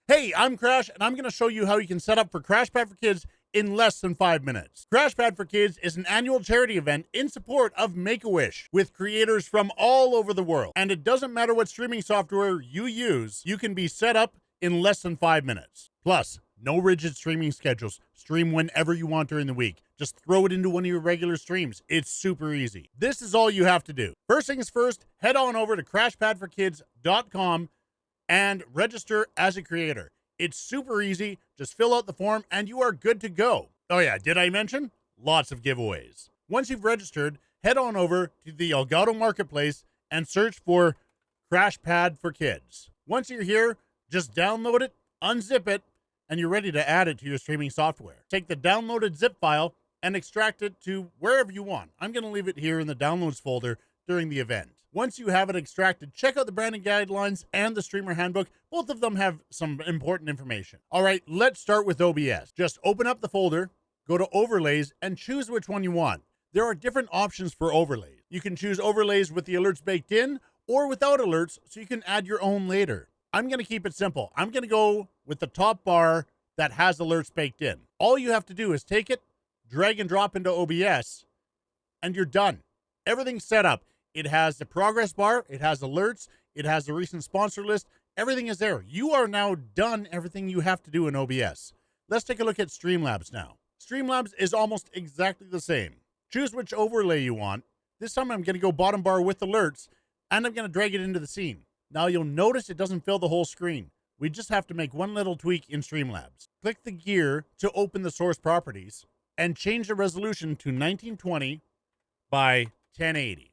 Hey, I'm Crash, and I'm going to show you how you can set up for CrashPad4Kids in less than 5 minutes. CrashPad4Kids is an annual charity event in support of Make-A-Wish with creators from all over the world. And it doesn't matter what streaming software you use, you can be set up in less than 5 minutes. Plus, no rigid streaming schedules. Stream whenever you want during the week. Just throw it into one of your regular streams. It's super easy. This is all you have to do. First things first, head on over to CrashPad4Kids.com and register as a creator. It's super easy. Just fill out the form and you are good to go. Oh yeah, did I mention? Lots of giveaways. Once you've registered, head on over to the Elgato Marketplace and search for CrashPad4Kids. Once you're here, just download it, unzip it, and you're ready to add it to your streaming software. Take the downloaded zip file and extract it to wherever you want. I'm going to leave it here in the downloads folder during the event. Once you have it extracted, check out the branding guidelines and the streamer handbook. Both of them have some important information. All right, let's start with OBS. Just open up the folder, go to overlays, and choose which one you want. There are different options for overlays. You can choose overlays with the alerts baked in or without alerts, so you can add your own later. I'm going to keep it simple. I'm going to go with the top bar that has alerts baked in. All you have to do is take it, drag and drop into OBS, and you're done. Everything's set up. It has the progress bar, it has alerts, it has the recent sponsor list. Everything is there. You are now done everything you have to do in OBS. Let's take a look at Streamlabs now. Streamlabs is almost exactly the same. Choose which overlay you want. This time I'm going to go bottom bar with alerts, and I'm going to drag it into the scene. Now you'll notice it doesn't fill the whole screen. We just have to make one little tweak in Streamlabs. Click the gear to open the source properties and change the resolution to 1920 by 1080.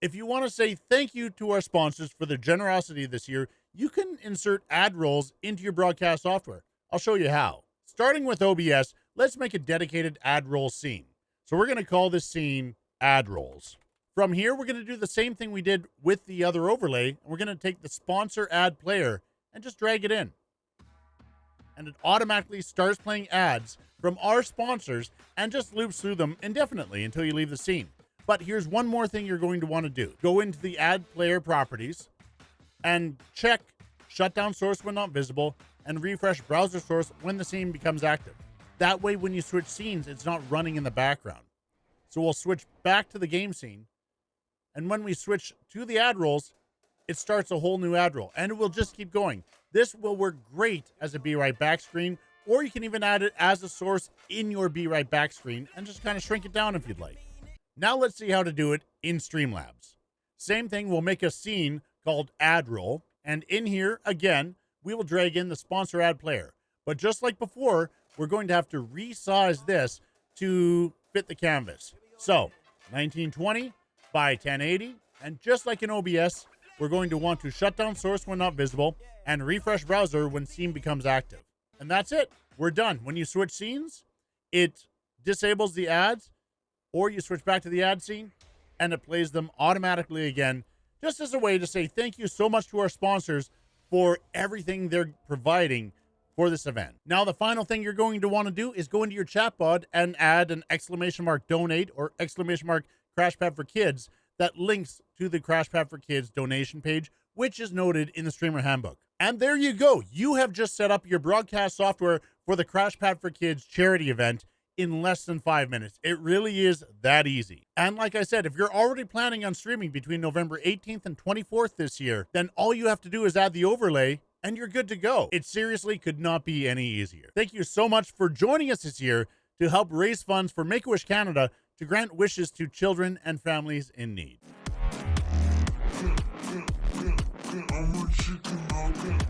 If you want to say thank you to our sponsors for their generosity this year, you can insert ad rolls into your broadcast software. I'll show you how. Starting with OBS, let's make a dedicated ad roll scene. So we're going to call this scene ad rolls. From here, we're going to do the same thing we did with the other overlay. And we're going to take the sponsor ad player and just drag it in. And it automatically starts playing ads from our sponsors and just loops through them indefinitely until you leave the scene. But here's one more thing you're going to want to do. Go into the ad player properties and check shut down source when not visible and refresh browser source when the scene becomes active. That way, when you switch scenes, it's not running in the background. So we'll switch back to the game scene. And when we switch to the ad rolls, it starts a whole new ad roll and it will just keep going. This will work great as a Be Right Back screen, or you can even add it as a source in your Be Right Back screen and just kind of shrink it down if you'd like. Now let's see how to do it in Streamlabs. Same thing, we'll make a scene called ad roll, and in here, again, we will drag in the sponsor ad player. But just like before, we're going to have to resize this to fit the canvas. So, 1920 by 1080, and just like in OBS, we're going to want to shut down source when not visible and refresh browser when scene becomes active. And that's it. We're done. When you switch scenes, it disables the ads, or you switch back to the ad scene and it plays them automatically again, just as a way to say thank you so much to our sponsors for everything they're providing for this event. Now, the final thing you're going to want to do is go into your chatbot and add an !donate or !CrashPad4Kids that links to the CrashPad4Kids donation page, which is noted in the streamer handbook. And there you go. You have just set up your broadcast software for the CrashPad4Kids charity event in less than 5 minutes. It really is that easy. And like I said, if you're already planning on streaming between November 18th and 24th this year, then all you have to do is add the overlay and you're good to go. It seriously could not be any easier. Thank you so much for joining us this year to help raise funds for Make-A-Wish Canada to grant wishes to children and families in need. I'm a chicken nugget.